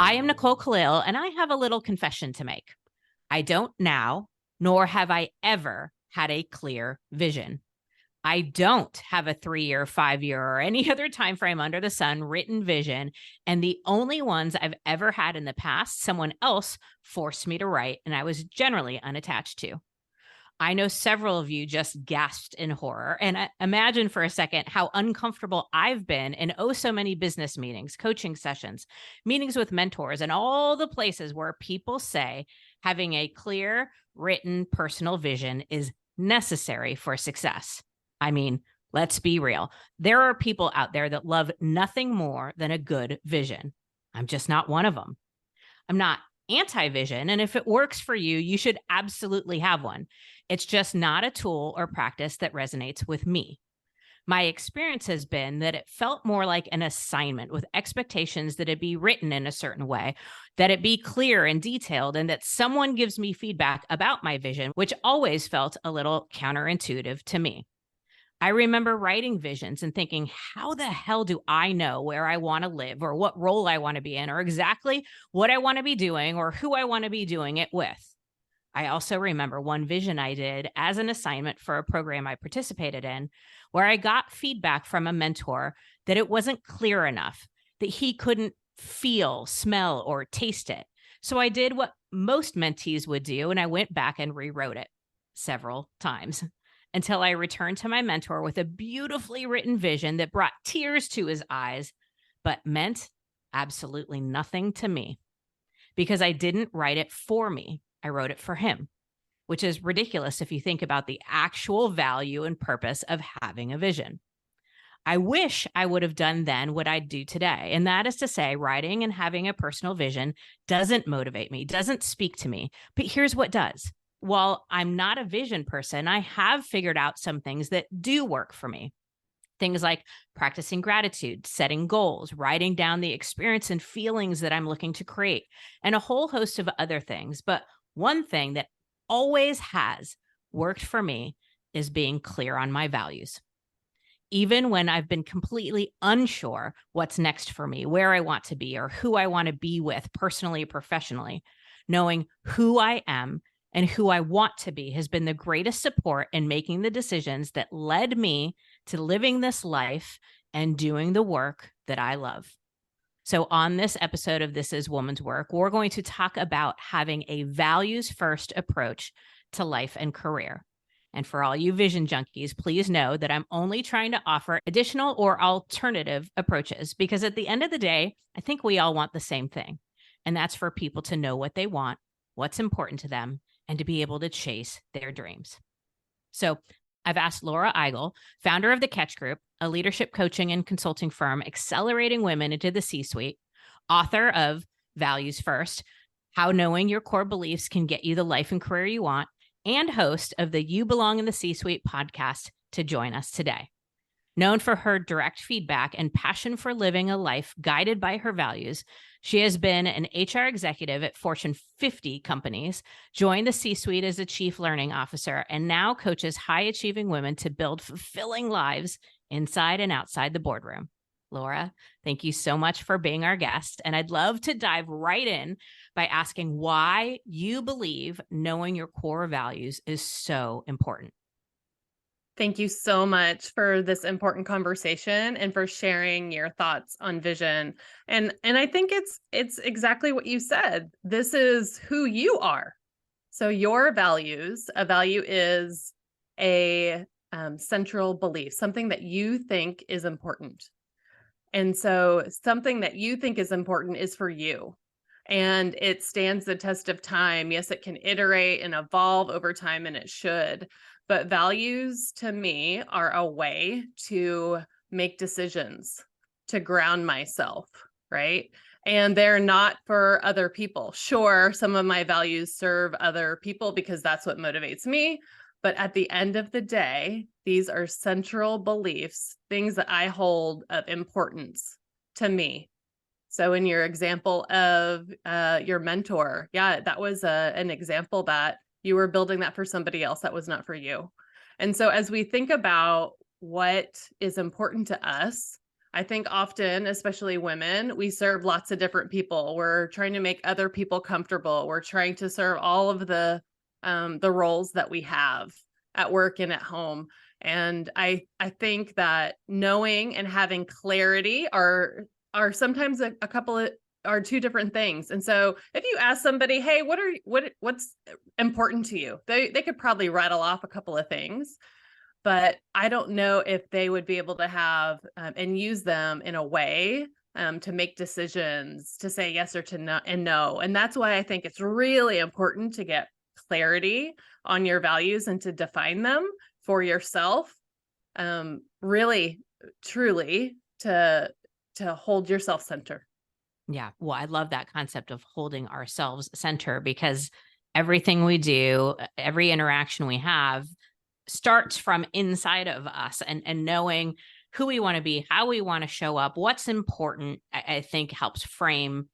I am Nicole Khalil, and I have a little confession to make. I don't now, nor have I ever had a clear vision. I don't have a 3-year, 5-year, or any other time frame under the sun written vision. And the only ones I've ever had in the past, someone else forced me to write, and I was generally unattached to. I know several of you just gasped in horror. And imagine for a second how uncomfortable I've been in so many business meetings, coaching sessions, meetings with mentors, and all the places where people say having a clear, written, personal vision is necessary for success. I mean, let's be real. There are people out there that love nothing more than a good vision. I'm just not one of them. I'm not anti-vision, and if it works for you, you should absolutely have one. It's just not a tool or practice that resonates with me. My experience has been that it felt more like an assignment with expectations that it be written in a certain way, that it be clear and detailed, and that someone gives me feedback about my vision, which always felt a little counterintuitive to me. I remember writing visions and thinking, how the hell do I know where I want to live or what role I want to be in or exactly what I want to be doing or who I want to be doing it with? I also remember one vision I did as an assignment for a program I participated in, where I got feedback from a mentor that it wasn't clear enough, that he couldn't feel, smell, or taste it. So I did what most mentees would do, and I went back and rewrote it several times until I returned to my mentor with a beautifully written vision that brought tears to his eyes, but meant absolutely nothing to me because I didn't write it for me. I wrote it for him, which is ridiculous if you think about the actual value and purpose of having a vision. I wish I would have done then what I do today. And that is to say, writing and having a personal vision doesn't motivate me, doesn't speak to me. But here's what does. While I'm not a vision person, I have figured out some things that do work for me. Things like practicing gratitude, setting goals, writing down the experience and feelings that I'm looking to create, and a whole host of other things. But one thing that always has worked for me is being clear on my values. Even when I've been completely unsure what's next for me, where I want to be, or who I want to be with personally, professionally, knowing who I am and who I want to be has been the greatest support in making the decisions that led me to living this life and doing the work that I love. So on this episode of This Is Woman's Work, we're going to talk about having a values-first approach to life and career. And for all you vision junkies, please know that I'm only trying to offer additional or alternative approaches because at the end of the day, I think we all want the same thing. And that's for people to know what they want, what's important to them, and to be able to chase their dreams. So I've asked Laura Eigel, founder of the Catch Group, a leadership coaching and consulting firm accelerating women into the C-suite, author of Values First, How Knowing Your Core Beliefs Can Get You the Life and Career You Want, and host of the You Belong in the C-Suite podcast, to join us today. Known for her direct feedback and passion for living a life guided by her values, she has been an HR executive at Fortune 50 companies, joined the C-suite as a chief learning officer, and now coaches high-achieving women to build fulfilling lives inside and outside the boardroom. Laura, thank you so much for being our guest. And I'd love to dive right in by asking why you believe knowing your core values is so important. Thank you so much for this important conversation and for sharing your thoughts on vision. And I think it's exactly what you said. This is who you are. So your values, a value is a central belief, something that you think is important. And so something that you think is important is for you. And it stands the test of time. Yes, it can iterate and evolve over time, and it should. But values to me are a way to make decisions, to ground myself, right? And they're not for other people. Sure, some of my values serve other people because that's what motivates me. But at the end of the day, these are central beliefs, things that I hold of importance to me. So in your example of your mentor, yeah, that was an example that you were building that for somebody else that was not for you. And so as we think about what is important to us, I think often, especially women, we serve lots of different people. We're trying to make other people comfortable. We're trying to serve all of the roles that we have at work and at home. And I think that knowing and having clarity are sometimes a couple of are two different things. And so if you ask somebody, hey, what's important to you? They could probably rattle off a couple of things, but I don't know if they would be able to have and use them in a way to make decisions, to say yes or to no and no. And that's why I think it's really important to get clarity on your values and to define them for yourself. Really, truly to hold yourself center. Yeah. Well, I love that concept of holding ourselves center, because everything we do, every interaction we have starts from inside of us, and knowing who we want to be, how we want to show up, what's important, I think helps frame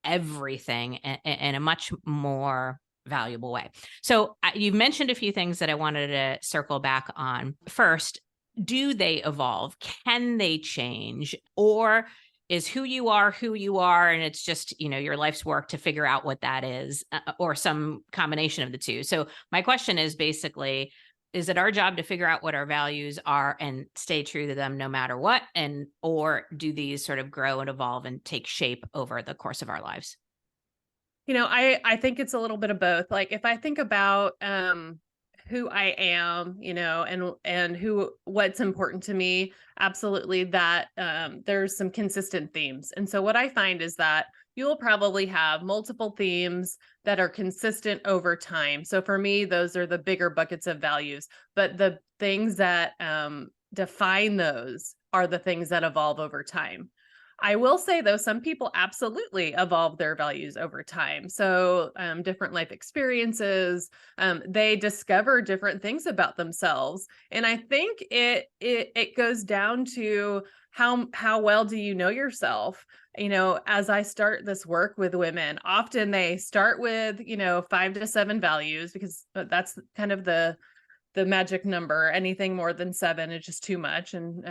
everything in a much more valuable way. So you've mentioned a few things that I wanted to circle back on. First, do they evolve? Can they change? Or is who you are, and it's just, your life's work to figure out what that is, or some combination of the two. So my question is basically, is it our job to figure out what our values are and stay true to them no matter what? Or do these sort of grow and evolve and take shape over the course of our lives? I think it's a little bit of both. Like if I think about who I am, and what's important to me, absolutely that there's some consistent themes. And so what I find is that you'll probably have multiple themes that are consistent over time. So for me, those are the bigger buckets of values, but the things that define those are the things that evolve over time. I will say, though, some people absolutely evolve their values over time. So different life experiences, they discover different things about themselves. And I think it goes down to how well do you know yourself? As I start this work with women, often they start with, 5 to 7 values, because that's kind of the magic number. Anything more than 7 is just too much, and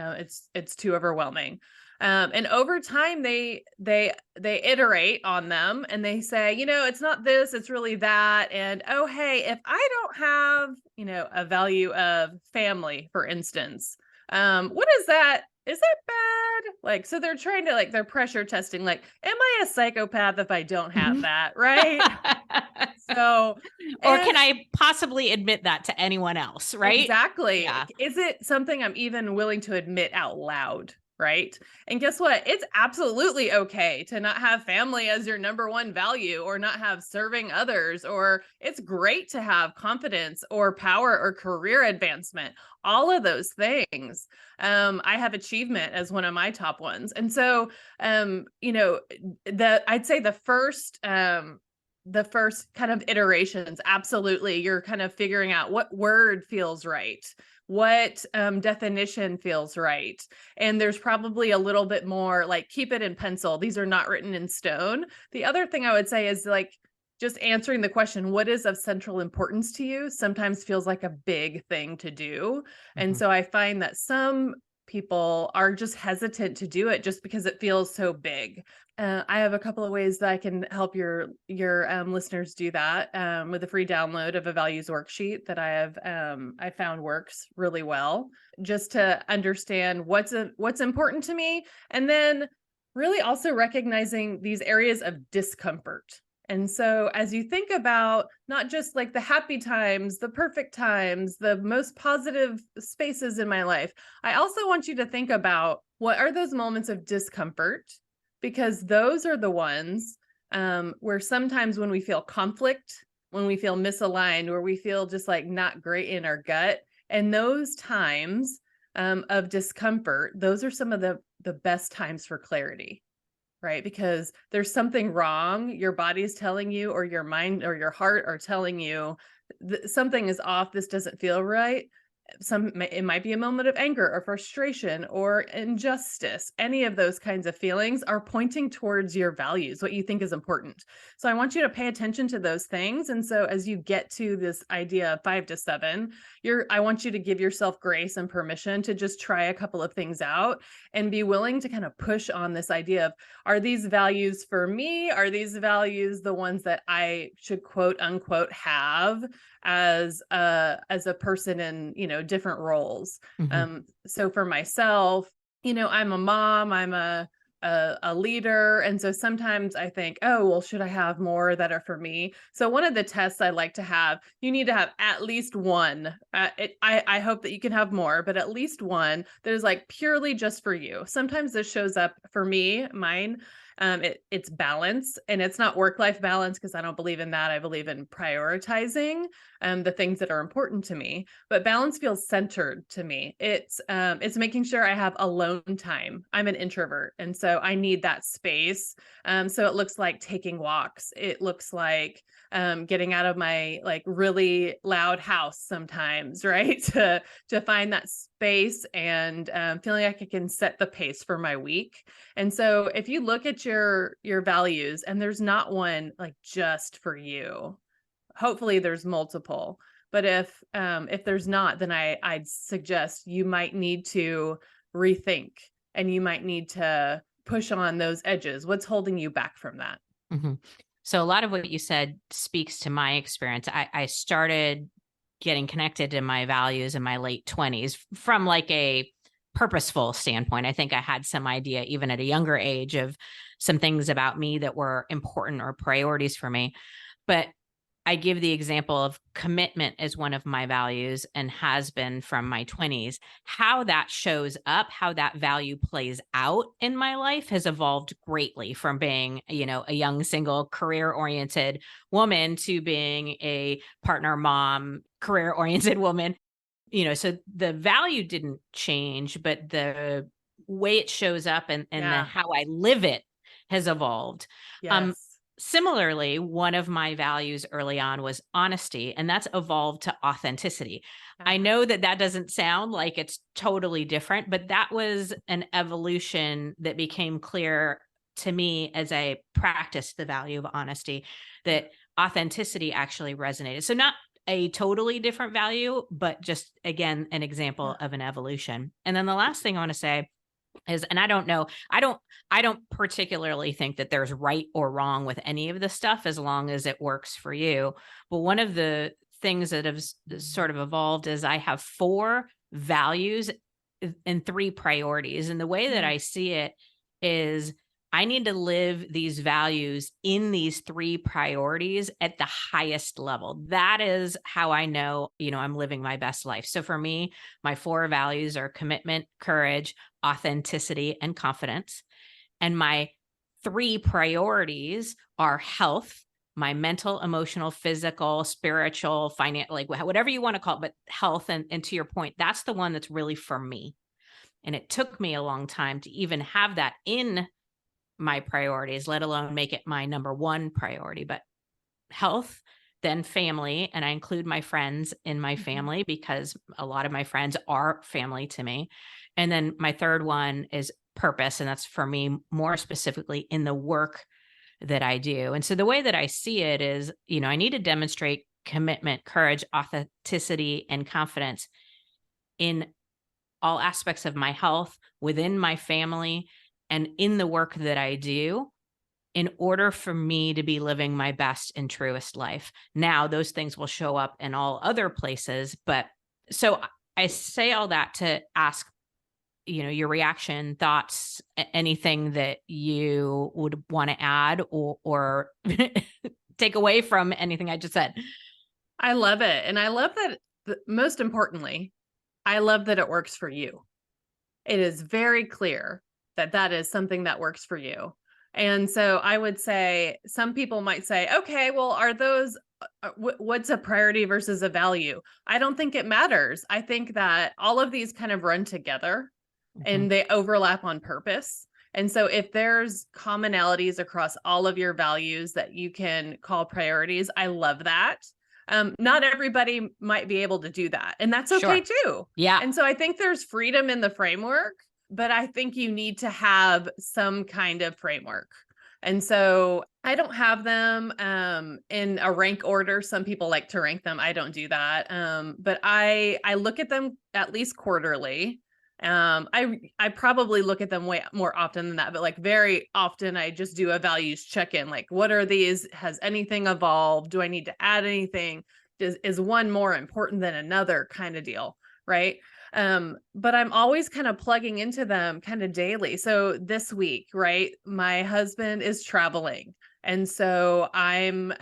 it's too overwhelming. And over time, they iterate on them, and they say, it's not this, it's really that. And oh, hey, if I don't have, a value of family, for instance, what is that? Is that bad? Like, so they're trying to they're pressure testing, like, am I a psychopath if I don't have Mhm. that? Right. So, Or and can I possibly admit that to anyone else, right? exactly. Yeah. Is it something I'm even willing to admit out loud? Right. And guess what? It's absolutely okay to not have family as your number one value, or not have serving others, or it's great to have confidence or power or career advancement. All of those things. I have achievement as one of my top ones. And so, I'd say the first kind of iterations, absolutely, you're kind of figuring out what word feels right, what definition feels right. And there's probably a little bit more like, keep it in pencil. These are not written in stone. The other thing I would say is, like, just answering the question, what is of central importance to you, sometimes feels like a big thing to do. And Mhm. so I find that some people are just hesitant to do it just because it feels so big. I have a couple of ways that I can help your listeners do that, with a free download of a values worksheet that I found works really well, just to understand what's important to me, and then really also recognizing these areas of discomfort. And so as you think about not just like the happy times, the perfect times, the most positive spaces in my life, I also want you to think about, what are those moments of discomfort, because those are the ones where sometimes when we feel conflict, when we feel misaligned, where we feel just like not great in our gut, and those times of discomfort, those are some of the best times for clarity, right? Because there's something wrong. Your body is telling you, or your mind or your heart are telling you, something is off. This doesn't feel right. it might be a moment of anger or frustration or injustice. Any of those kinds of feelings are pointing towards your values, what you think is important. So I want you to pay attention to those things. And so as you get to this idea of 5 to 7, I want you to give yourself grace and permission to just try a couple of things out and be willing to kind of push on this idea of, are these values for me? Are these values the ones that I should quote unquote have as a person in, different roles? Mm-hmm. So for myself, I'm a mom, I'm a leader, and so sometimes I think, oh well, should I have more that are for me? So one of the tests I like to have, you need to have at least one. I hope that you can have more, but at least one that is like purely just for you. Sometimes this shows up for me, mine. It's balance, and it's not work-life balance, because I don't believe in that. I believe in prioritizing the things that are important to me. But balance feels centered to me. It's making sure I have alone time. I'm an introvert, and so I need that space. So it looks like taking walks. It looks like getting out of my like really loud house sometimes, right? To find that space and feeling like I can set the pace for my week. And so if you look at your values and there's not one like just for you, hopefully there's multiple. But if there's not, then I'd suggest you might need to rethink, and you might need to push on those edges. What's holding you back from that? Mm-hmm. So a lot of what you said speaks to my experience. I started getting connected to my values in my late 20s from like a purposeful standpoint. I think I had some idea even at a younger age of some things about me that were important or priorities for me. But I give the example of commitment as one of my values and has been from my 20s. How that shows up, how that value plays out in my life has evolved greatly from being, a young, single, career-oriented woman to being a partner, mom, career-oriented woman. So the value didn't change, but the way it shows up and the Yeah. how I live it has evolved. Um, Yes. Similarly, one of my values early on was honesty, and that's evolved to authenticity. I Yeah. know that doesn't sound like it's totally different, but that was an evolution that became clear to me as I practiced the value of honesty, that authenticity actually resonated. So not a totally different value, but just again, an example Yeah. of an evolution. And then the last thing I want to say is, and I don't know, I don't particularly think that there's right or wrong with any of this stuff as long as it works for you. But one of the things that have sort of evolved is I have 4 values and 3 priorities. And the way that Mm. I see it is I need to live these values in these 3 priorities at the highest level. That is how I know, I'm living my best life. So for me, my 4 values are commitment, courage, authenticity, and confidence. And my 3 priorities are health, my mental, emotional, physical, spiritual, financial, like whatever you want to call it, but health. And to your point, that's the one that's really for me. And it took me a long time to even have that in my priorities, let alone make it my number 1 priority. But health, then family. And I include my friends in my Mhm. family because a lot of my friends are family to me. And then my third one is purpose. And that's for me more specifically in the work that I do. And so the way that I see it is, I need to demonstrate commitment, courage, authenticity, and confidence in all aspects of my health, within my family, and in the work that I do in order for me to be living my best and truest life. Now, those things will show up in all other places. But so I say all that to ask, your reaction, thoughts, anything that you would want to add or take away from anything I just said. I love it. And I love that, most importantly, I love that it works for you. It is very clear that that is something that works for you. And so I would say some people might say, okay, well, are those, what's a priority versus a value? I don't think it matters. I think that all of these kind of run together Mhm. and they overlap on purpose. And so if there's commonalities across all of your values that you can call priorities, I love that. Not everybody might be able to do that, and that's okay Sure. too. Yeah. And so I think there's freedom in the framework, but I think you need to have some kind of framework. And so I don't have them in a rank order. Some people like to rank them. I don't do that. But I look at them at least quarterly. I probably look at them way more often than that, but like very often I just do a values check-in. Like, what are these? Has anything evolved? Do I need to add anything? Is one more important than another kind of deal, right? But I'm always kind of plugging into them kind of daily. So this week, right, my husband is traveling. And so I'm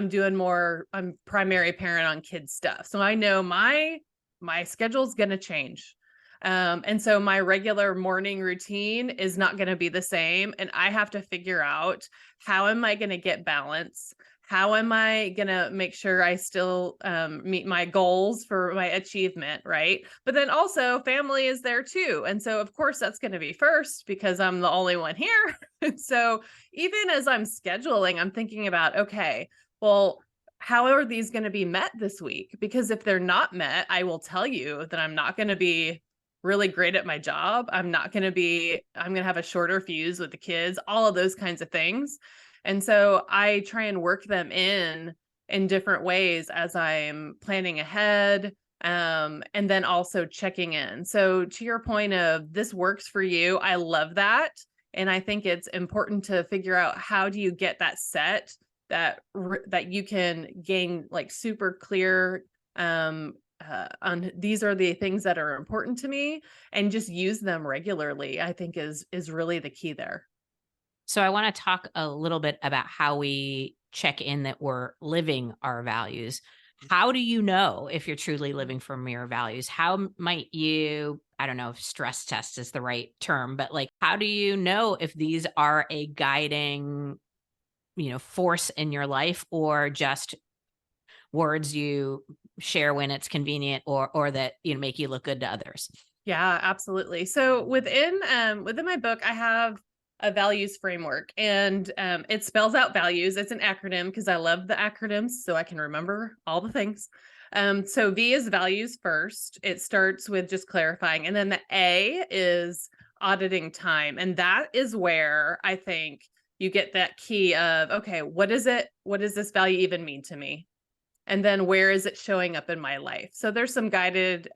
doing more, I'm primary parent on kids stuff. So I know my schedule's gonna change. And so my regular morning routine is not going to be the same. And I have to figure out, how am I going to get balance? How am I going to make sure I still meet my goals for my achievement? Right. But then also family is there too. And so, of course, that's going to be first because I'm the only one here. So even as I'm scheduling, I'm thinking about, okay, well, how are these going to be met this week? Because if they're not met, I will tell you that I'm not going to be really great at my job. I'm going to have a shorter fuse with the kids, all of those kinds of things. And so I try and work them in different ways as I'm planning ahead. And then also checking in. So to your point of this works for you, I love that. And I think it's important to figure out, how do you get that set that you can gain like super clear on these are the things that are important to me, and just use them regularly, I think is really the key there. So I want to talk a little bit about how we check in that we're living our values. How do you know if you're truly living from your values? How might you, I don't know if stress test is the right term, but like, how do you know if these are a guiding, force in your life, or just words you share when it's convenient, or that, make you look good to others? Yeah, absolutely. So within my book, I have a values framework, and it spells out values. It's an acronym because I love the acronyms, so I can remember all the things. So V is values first. It starts with just clarifying, and then the A is auditing time, and that is where I think you get that key of, okay, what is it? What does this value even mean to me? And then where is it showing up in my life? So there's some guided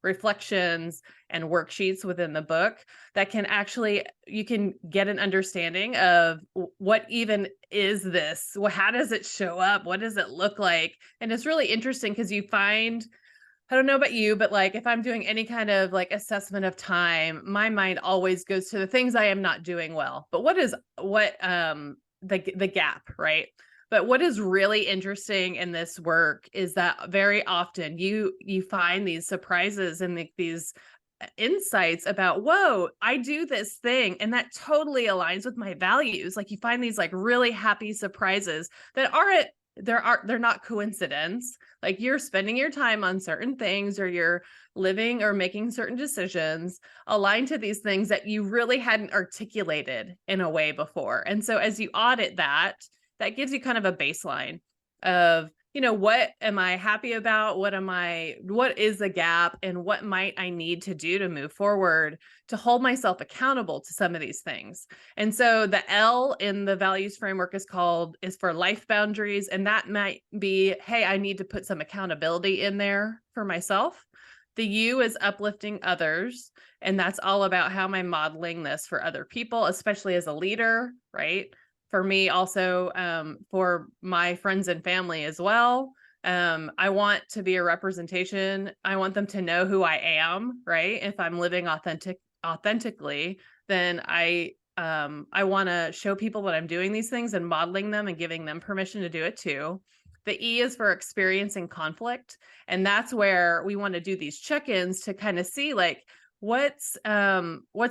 reflections and worksheets within the book that can actually, you can get an understanding of what even is this? Well, how does it show up? What does it look like? And it's really interesting because you find, I don't know about you, but like if I'm doing any kind of like assessment of time, my mind always goes to the things I am not doing well. But the gap, right? But what is really interesting in this work is that very often you find these surprises and these insights about, whoa, I do this thing and that totally aligns with my values. Like you find these like really happy surprises that they're not coincidence. Like you're spending your time on certain things, or you're living or making certain decisions aligned to these things that you really hadn't articulated in a way before. And so as you audit that gives you kind of a baseline of, what am I happy about? What is the gap, and what might I need to do to move forward to hold myself accountable to some of these things? And so the L in the values framework is for life boundaries. And that might be, hey, I need to put some accountability in there for myself. The U is uplifting others. And that's all about how am I modeling this for other people, especially as a leader, right? For me also, for my friends and family as well. I want to be a representation. I want them to know who I am, right? If I'm living authentically, then I want to show people that I'm doing these things and modeling them and giving them permission to do it too. The E is for experiencing conflict. And that's where we want to do these check-ins to kind of see like, what's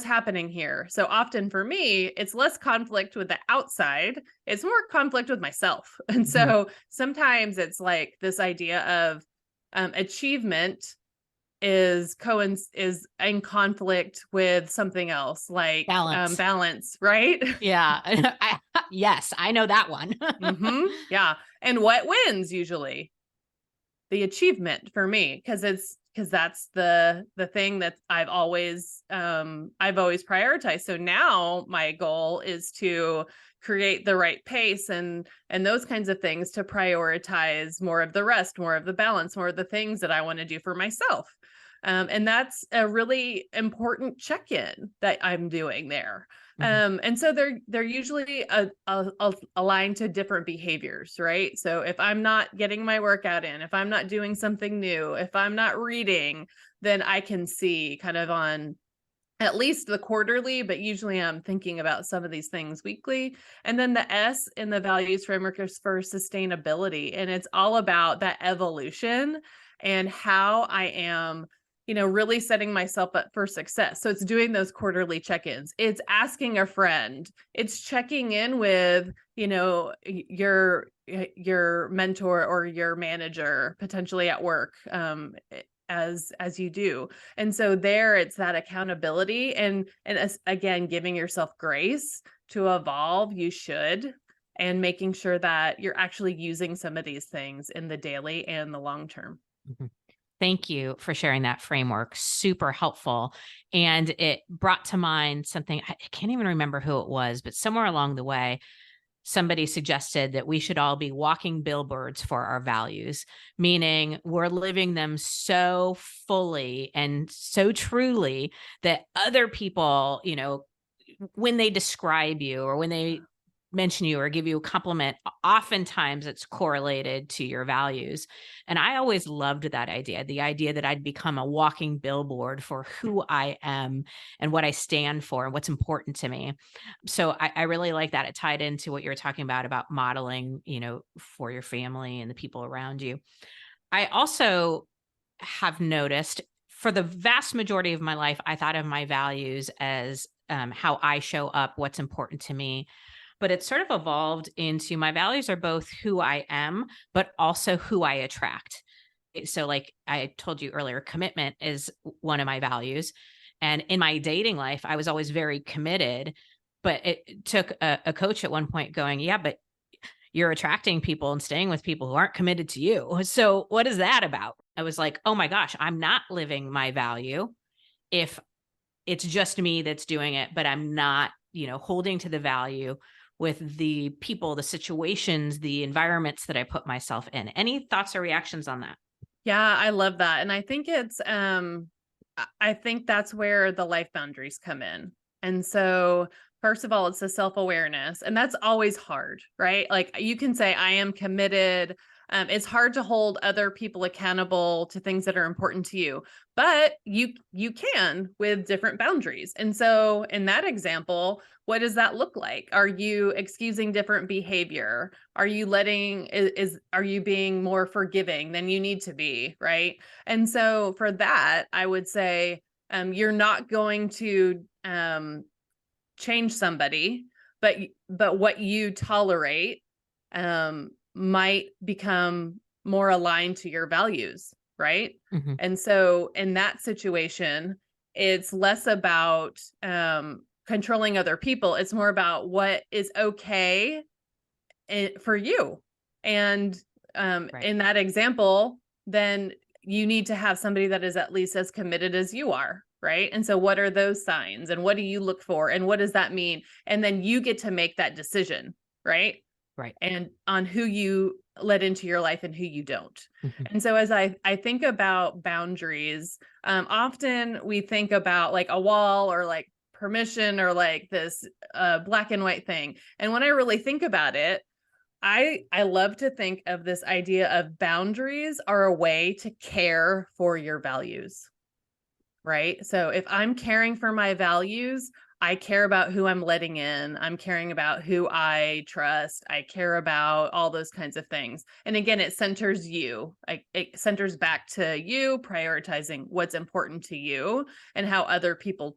happening here. So often for me, it's less conflict with the outside, it's more conflict with myself. And so sometimes it's like this idea of achievement is in conflict with something else, like balance, right? Yeah. Yes, I know that one. Yeah. And what wins usually? the achievement for me, because that's the thing that I've always prioritized. So now my goal is to create the right pace and those kinds of things to prioritize more of the rest, more of the balance, more of the things that I want to do for myself. And that's a really important check-in that I'm doing there. And so they're usually aligned to different behaviors, right? So if I'm not getting my workout in, if I'm not doing something new, if I'm not reading, then I can see kind of on at least the quarterly, but usually I'm thinking about some of these things weekly. And then the S in the values framework is for sustainability. And it's all about that evolution and how I am, really setting myself up for success. So it's doing those quarterly check-ins. It's asking a friend. It's checking in with, your mentor or your manager potentially at work. As you do. And so there it's that accountability and again, giving yourself grace to evolve. You should, and making sure that you're actually using some of these things in the daily and the long term. Thank you for sharing that framework. Super helpful. And it brought to mind something, I can't even remember who it was, but somewhere along the way, somebody suggested that we should all be walking billboards for our values, meaning we're living them so fully and so truly that other people, when they describe you or when they mention you or give you a compliment, oftentimes it's correlated to your values. And I always loved that idea, the idea that I'd become a walking billboard for who I am and what I stand for and what's important to me. So I really like that. It tied into what you were talking about modeling, for your family and the people around you. I also have noticed for the vast majority of my life, I thought of my values as how I show up, what's important to me. But it's sort of evolved into my values are both who I am, but also who I attract. So, like I told you earlier, commitment is one of my values. And in my dating life, I was always very committed. But it took a coach at one point going, yeah, but you're attracting people and staying with people who aren't committed to you. So, what is that about? I was like, oh my gosh, I'm not living my value if it's just me that's doing it, but I'm not, holding to the value with the people, the situations, the environments that I put myself in. Any thoughts or reactions on that? Yeah, I love that. And I think I think that's where the life boundaries come in. And so first of all, it's the self-awareness, and that's always hard, right? Like you can say, I am committed. It's hard to hold other people accountable to things that are important to you, but you can with different boundaries. And so in that example, what does that look like? Are you excusing different behavior? Are you are you being more forgiving than you need to be, right? And so for that, I would say you're not going to change somebody, but what you tolerate might become more aligned to your values, right? Mm-hmm. And so in that situation, it's less about controlling other people. It's more about what is okay for you. And Right. in that example, then you need to have somebody that is at least as committed as you are. Right. And so what are those signs and what do you look for and what does that mean? And then you get to make that decision. Right. Right. And on who you let into your life and who you don't. Mm-hmm. And so as I think about boundaries, often we think about like a wall or like permission or like this black and white thing. And when I really think about it, I love to think of this idea of boundaries are a way to care for your values, right? So if I'm caring for my values, I care about who I'm letting in. I'm caring about who I trust. I care about all those kinds of things. And again, it centers you. It centers back to you, prioritizing what's important to you and how other people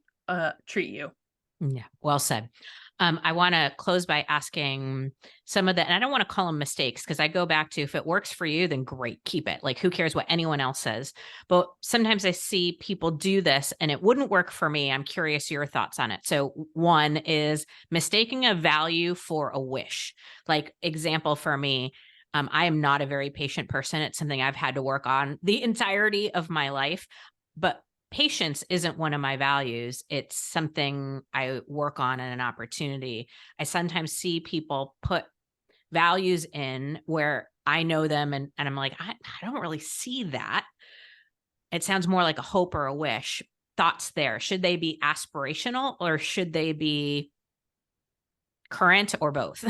treat you. Yeah, well said. I want to close by asking some of the, and I don't want to call them mistakes because I go back to if it works for you, then great, keep it. Like, who cares what anyone else says? But sometimes I see people do this and it wouldn't work for me. I'm curious your thoughts on it. So, one is mistaking a value for a wish. Like, example for me, I am not a very patient person. It's something I've had to work on the entirety of my life, but patience isn't one of my values. It's something I work on and an opportunity. I sometimes see people put values in where I know them and I'm like, I don't really see that. It sounds more like a hope or a wish. Thoughts there. Should they be aspirational or should they be current or both?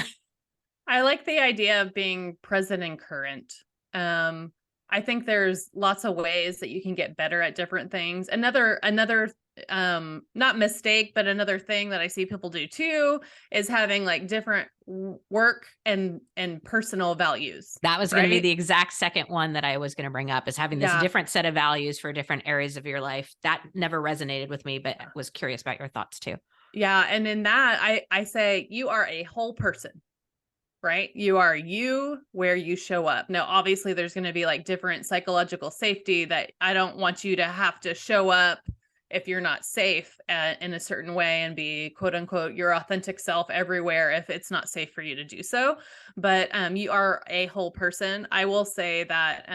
I like the idea of being present and current. Um, I think there's lots of ways that you can get better at different things. Another not mistake, but another thing that I see people do too is having like different work and personal values, That was going to be right? the exact second one that I was going to bring up, is having this Yeah. different set of values for different areas of your life. That never resonated with me, but was curious about your thoughts too. Yeah, and in that I say you are a whole person. Right? You are you where you show up. Now, obviously, there's going to be like different psychological safety that I don't want you to have to show up if you're not safe in a certain way and be quote unquote your authentic self everywhere if it's not safe for you to do so. But you are a whole person. I will say that,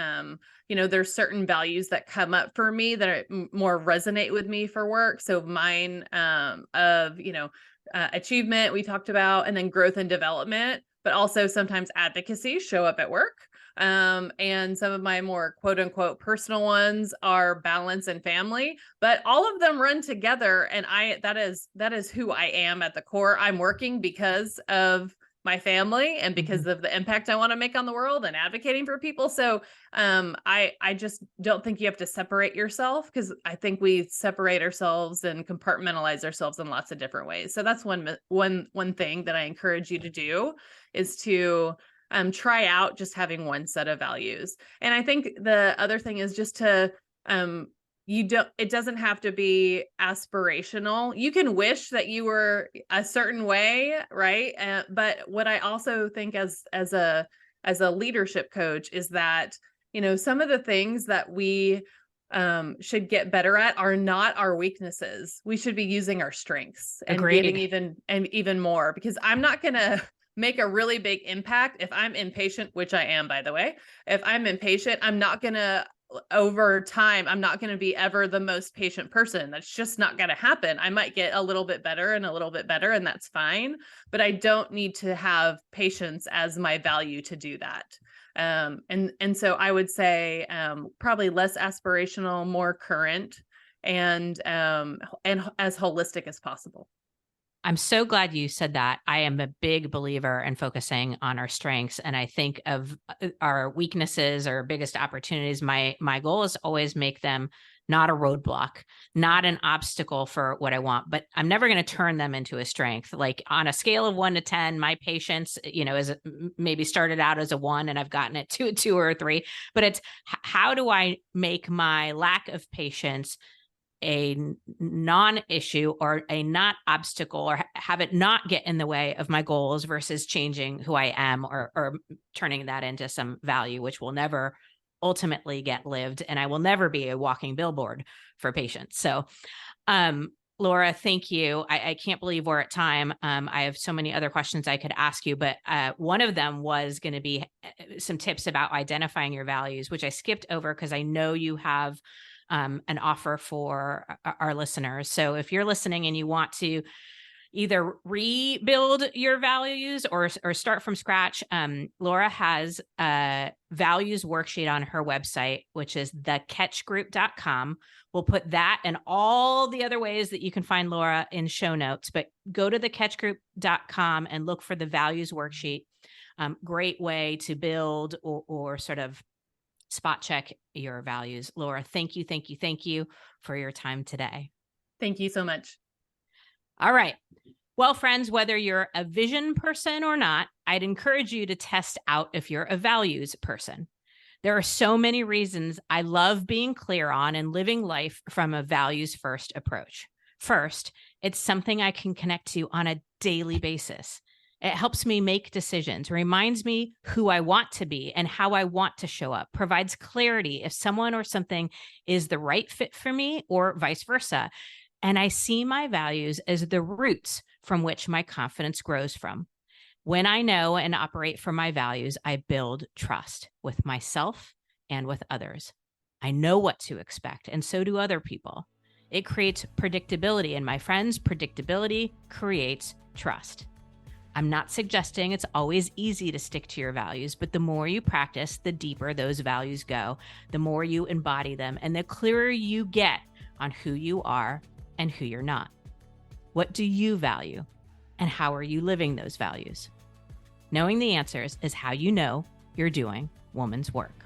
there's certain values that come up for me that are more resonate with me for work. So mine of, achievement we talked about, and then growth and development, but also sometimes advocacy show up at work. And some of my more quote unquote personal ones are balance and family, but all of them run together. And that is who I am at the core. I'm working because of my family and because of the impact I want to make on the world and advocating for people. So I just don't think you have to separate yourself, because I think we separate ourselves and compartmentalize ourselves in lots of different ways. So that's one thing that I encourage you to do, is to try out just having one set of values. And I think the other thing is just to it doesn't have to be aspirational. You can wish that you were a certain way, right? But what I also think as a leadership coach is that, some of the things that we should get better at are not our weaknesses. We should be using our strengths and giving Agreed. even more, because I'm not going to make a really big impact if I'm impatient, which I am, by the way. If I'm impatient, I'm not going to over time, I'm not going to be ever the most patient person. That's just not going to happen. I might get a little bit better and a little bit better, and that's fine. But I don't need to have patience as my value to do that. And so I would say probably less aspirational, more current, and as holistic as possible. I'm so glad you said that. I am a big believer in focusing on our strengths. And I think of our weaknesses or biggest opportunities. My goal is to always make them not a roadblock, not an obstacle for what I want, but I'm never going to turn them into a strength. Like on a scale of 1 to 10, my patience, is maybe started out as a 1 and I've gotten it to a 2 or a 3, but it's how do I make my lack of patience a non-issue or a not obstacle, or have it not get in the way of my goals versus changing who I am, or turning that into some value, which will never ultimately get lived. And I will never be a walking billboard for patients. So, Laura, thank you. I can't believe we're at time. I have so many other questions I could ask you, but one of them was going to be some tips about identifying your values, which I skipped over because I know you have an offer for our listeners. So if you're listening and you want to either rebuild your values or start from scratch, Laura has a values worksheet on her website, which is thecatchgroup.com. We'll put that and all the other ways that you can find Laura in show notes, but go to thecatchgroup.com and look for the values worksheet. Great way to build or sort of spot check your values. Laura, thank you for your time today. Thank you so much. All right. Well, friends, whether you're a vision person or not, I'd encourage you to test out if you're a values person. There are so many reasons I love being clear on and living life from a values first approach. First, it's something I can connect to on a daily basis. It helps me make decisions, reminds me who I want to be and how I want to show up, provides clarity if someone or something is the right fit for me or vice versa. And I see my values as the roots from which my confidence grows from. When I know and operate from my values, I build trust with myself and with others. I know what to expect, and so do other people. It creates predictability, and my friends, predictability creates trust. I'm not suggesting it's always easy to stick to your values, but the more you practice, the deeper those values go, the more you embody them, and the clearer you get on who you are and who you're not. What do you value, and how are you living those values? Knowing the answers is how you know you're doing woman's work.